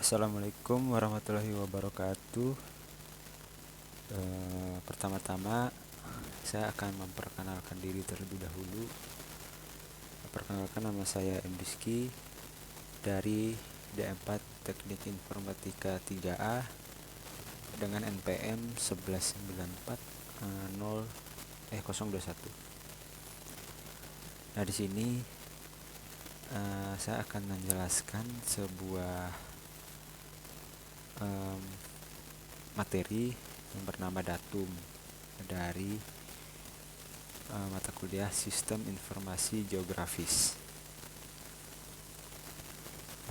Assalamualaikum warahmatullahi wabarakatuh. Pertama-tama saya akan memperkenalkan diri terlebih dahulu. Perkenalkan, nama saya M. Rizky dari D4 Teknik Informatika 3A dengan NPM 1194021. Nah, di sini saya akan menjelaskan sebuah materi yang bernama datum dari mata kuliah Sistem Informasi Geografis,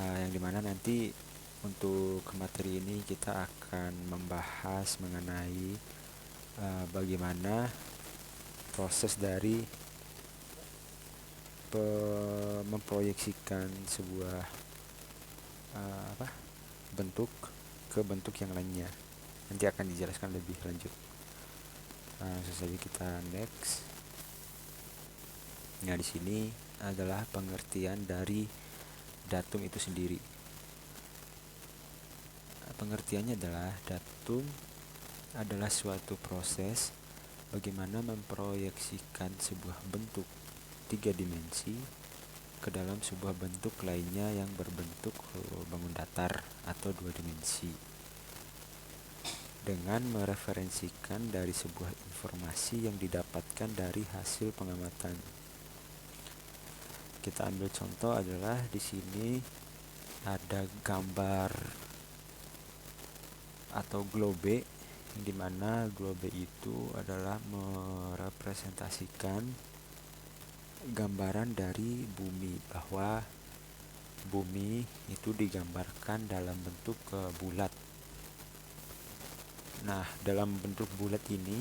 yang dimana nanti untuk materi ini kita akan membahas mengenai bagaimana proses dari memproyeksikan sebuah bentuk ke bentuk yang lainnya. Nanti akan dijelaskan lebih lanjut. Langsung saja kita next. Nah, di sini adalah pengertian dari datum itu sendiri. Pengertiannya adalah datum adalah suatu proses bagaimana memproyeksikan sebuah bentuk 3 dimensi ke dalam sebuah bentuk lainnya yang berbentuk bangun datar atau 2 dimensi, dengan mereferensikan dari sebuah informasi yang didapatkan dari hasil pengamatan. Kita ambil contoh adalah di sini ada gambar atau globe, di mana globe itu adalah merepresentasikan gambaran dari bumi, bahwa bumi itu digambarkan dalam bentuk bulat. Nah, dalam bentuk bulat ini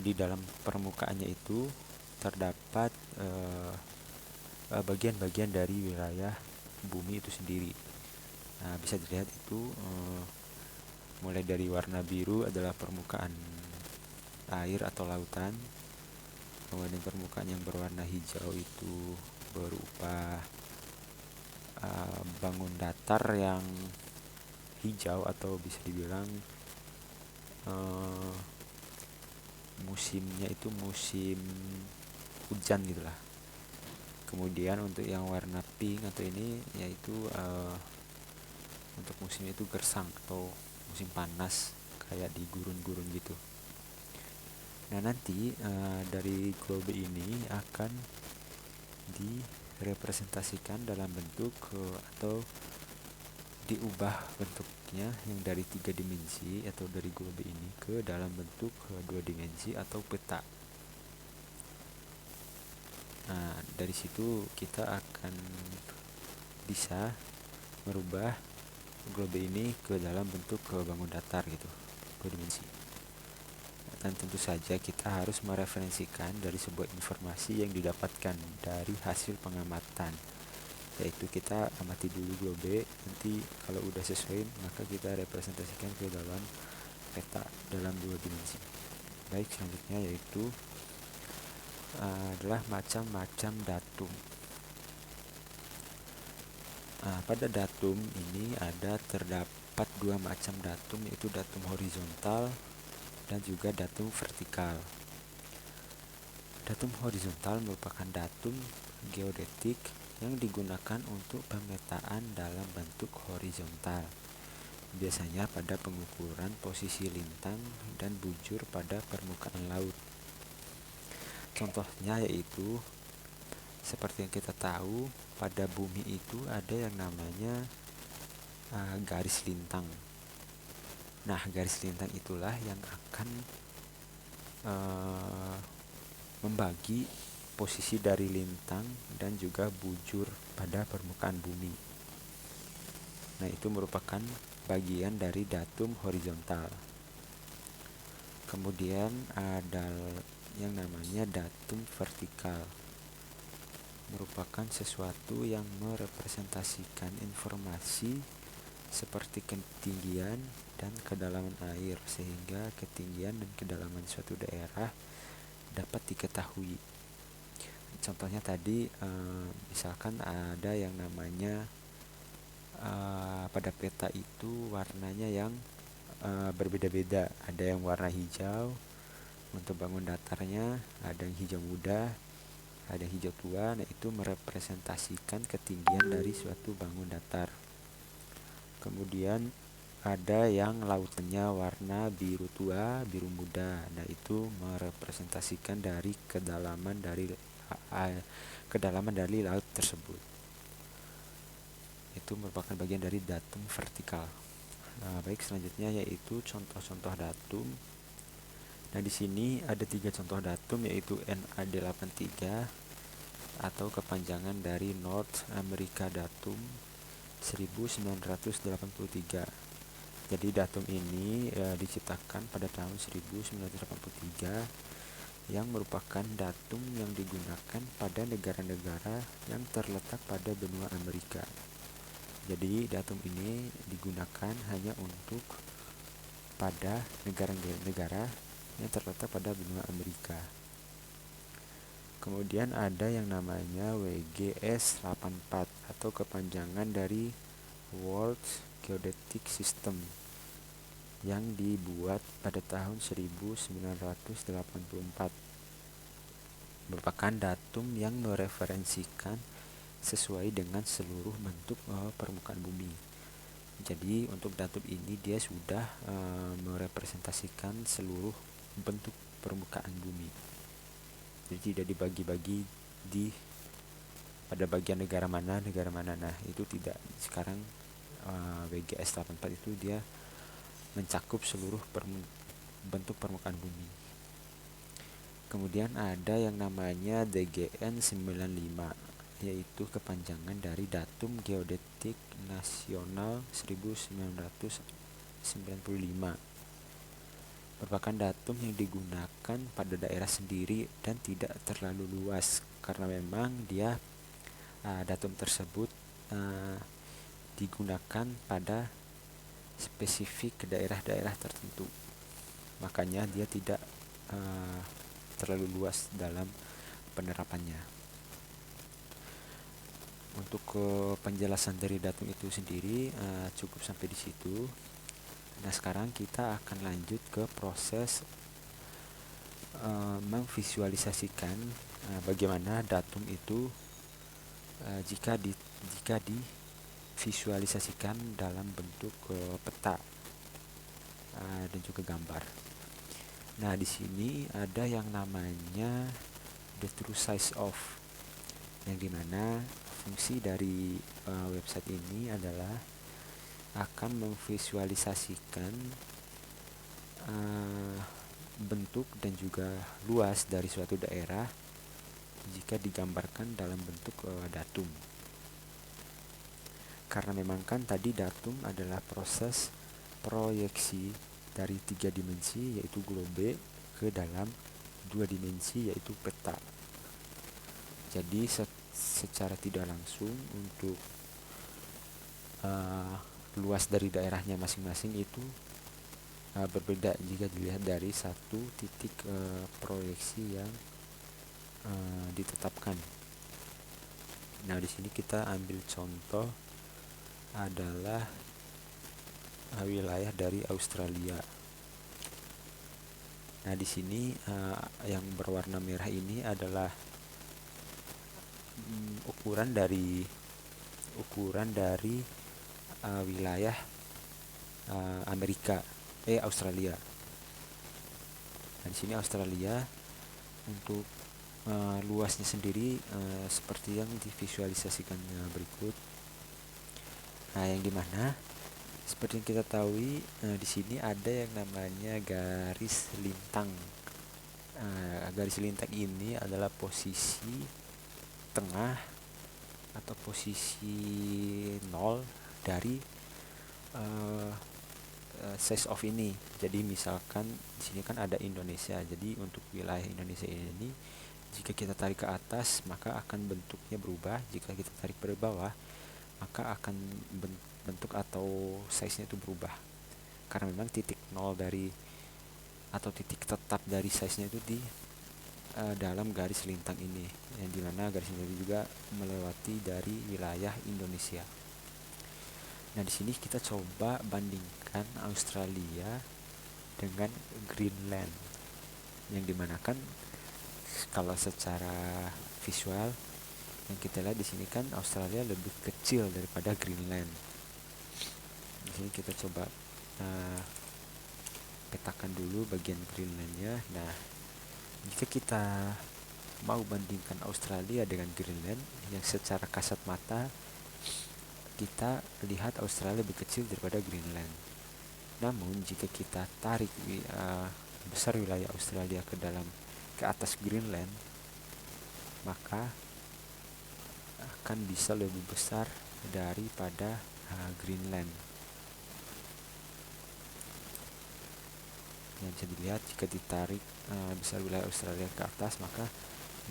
di dalam permukaannya itu terdapat bagian-bagian dari wilayah bumi itu sendiri. Nah, bisa dilihat itu mulai dari warna biru adalah permukaan air atau lautan. Kemudian permukaan yang berwarna hijau itu berupa bangun datar yang hijau, atau bisa dibilang musimnya itu musim hujan gitulah. Kemudian untuk yang warna pink atau ini yaitu untuk musimnya itu gersang atau musim panas, kayak di gurun-gurun gitu. Nah, nanti dari globe ini akan direpresentasikan dalam bentuk atau diubah bentuknya yang dari 3 dimensi atau dari globe ini ke dalam bentuk 2 dimensi atau peta. Nah, dari situ kita akan bisa merubah globe ini ke dalam bentuk bangun datar gitu, 2 dimensi. Dan tentu saja kita harus mereferensikan dari sebuah informasi yang didapatkan dari hasil pengamatan, yaitu kita amati dulu globe, nanti kalau udah sesuai maka kita representasikan ke dalam peta dalam 2 dimensi. Baik, selanjutnya yaitu adalah macam-macam datum. Pada datum ini terdapat 2 macam datum, yaitu datum horizontal dan juga datum vertikal. Datum horizontal merupakan datum geodetik yang digunakan untuk pemetaan dalam bentuk horizontal, biasanya pada pengukuran posisi lintang dan bujur pada permukaan laut. Contohnya yaitu seperti yang kita tahu, pada bumi itu ada yang namanya garis lintang. Nah, garis lintang itulah yang akan membagi posisi dari lintang dan juga bujur pada permukaan bumi. Nah, itu merupakan bagian dari datum horizontal. Kemudian ada yang namanya datum vertikal, merupakan sesuatu yang merepresentasikan informasi seperti ketinggian dan kedalaman air, sehingga ketinggian dan kedalaman suatu daerah dapat diketahui. Contohnya tadi misalkan ada yang namanya pada peta itu warnanya yang berbeda-beda. Ada yang warna hijau untuk bangun datarnya, ada yang hijau muda, ada yang hijau tua. Nah, itu merepresentasikan ketinggian dari suatu bangun datar. Kemudian ada yang lautannya warna biru tua, biru muda. Nah, itu merepresentasikan dari kedalaman dari laut tersebut. Itu merupakan bagian dari datum vertikal. Nah, baik, selanjutnya yaitu contoh-contoh datum. Nah, di sini ada 3 contoh datum, yaitu NA83 atau kepanjangan dari North America Datum 1983. Jadi datum ini diciptakan pada tahun 1983, yang merupakan datum yang digunakan pada negara-negara yang terletak pada benua Amerika. Jadi datum ini digunakan hanya untuk pada negara-negara yang terletak pada benua Amerika. Kemudian ada yang namanya WGS 84 atau kepanjangan dari World Geodetic System, yang dibuat pada tahun 1984. Merupakan datum yang mereferensikan sesuai dengan seluruh bentuk permukaan bumi. Jadi untuk datum ini dia sudah merepresentasikan seluruh bentuk permukaan bumi. Jadi tidak dibagi-bagi di pada bagian negara mana. Nah, itu tidak. Sekarang WGS 84 itu dia mencakup seluruh bentuk permukaan bumi. Kemudian ada yang namanya DGN 95, yaitu kepanjangan dari Datum Geodetik Nasional 1995. Merupakan datum yang digunakan pada daerah sendiri dan tidak terlalu luas, karena memang dia datum tersebut digunakan pada spesifik daerah-daerah tertentu. Makanya dia tidak terlalu luas dalam penerapannya. Untuk penjelasan dari datum itu sendiri cukup sampai di situ. Nah, sekarang kita akan lanjut ke proses memvisualisasikan bagaimana datum itu jika divisualisasikan dalam bentuk peta dan juga gambar. Nah, di sini ada yang namanya the true size of, yang dimana fungsi dari website ini adalah akan memvisualisasikan bentuk dan juga luas dari suatu daerah jika digambarkan dalam bentuk datum. Karena memang kan tadi datum adalah proses proyeksi dari 3 dimensi yaitu globe ke dalam 2 dimensi yaitu peta. Jadi secara tidak langsung untuk luas dari daerahnya masing-masing itu berbeda jika dilihat dari satu titik proyeksi yang ditetapkan. Nah, di sini kita ambil contoh adalah wilayah dari Australia. Nah, di sini yang berwarna merah ini adalah ukuran dari wilayah Australia. Nah, di sini Australia untuk luasnya sendiri seperti yang divisualisasikan berikut. Nah, yang dimana seperti yang kita tahu di sini ada yang namanya garis lintang. Garis lintang ini adalah posisi tengah atau posisi 0 dari size of ini. Jadi misalkan di sini kan ada Indonesia. Jadi untuk wilayah Indonesia ini jika kita tarik ke atas maka akan bentuknya berubah. Jika kita tarik ke bawah maka akan bentuk atau size-nya itu berubah. Karena memang titik 0 dari atau titik tetap dari size-nya itu di dalam garis lintang ini, yang dimana garis lintang juga melewati dari wilayah Indonesia. Nah, di sini kita coba bandingkan Australia dengan Greenland, yang dimana kan kalau secara visual yang kita lihat di sini kan Australia lebih kecil daripada Greenland. Di sini kita coba uh, petakan dulu bagian Greenlandnya. Nah, jika kita mau bandingkan Australia dengan Greenland, yang secara kasat mata kita lihat Australia lebih kecil daripada Greenland. Namun jika kita tarik besar wilayah Australia ke atas Greenland, maka akan bisa lebih besar daripada Greenland. Yang bisa dilihat jika ditarik besar wilayah Australia ke atas, maka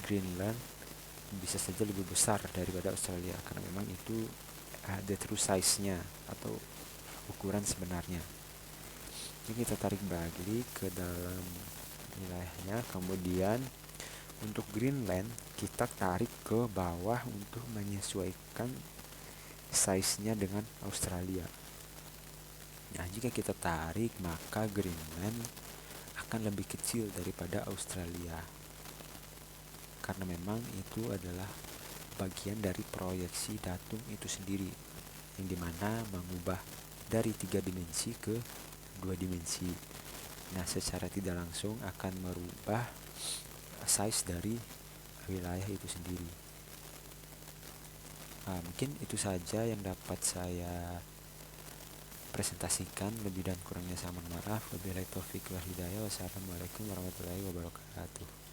Greenland bisa saja lebih besar daripada Australia karena memang itu the true size-nya atau ukuran sebenarnya. Jadi kita tarik balik ke dalam wilayahnya, kemudian untuk Greenland kita tarik ke bawah untuk menyesuaikan size-nya dengan Australia. Nah, jika kita tarik maka Greenland akan lebih kecil daripada Australia karena memang itu adalah bagian dari proyeksi datum itu sendiri, yang dimana mengubah dari 3 dimensi ke 2 dimensi. Nah, secara tidak langsung akan merubah size dari wilayah itu sendiri. Mungkin itu saja yang dapat saya presentasikan. Lebih dan kurangnya saya mohon maaf. Wabillahi taufiq wal hidayah. Wassalamualaikum warahmatullahi wabarakatuh.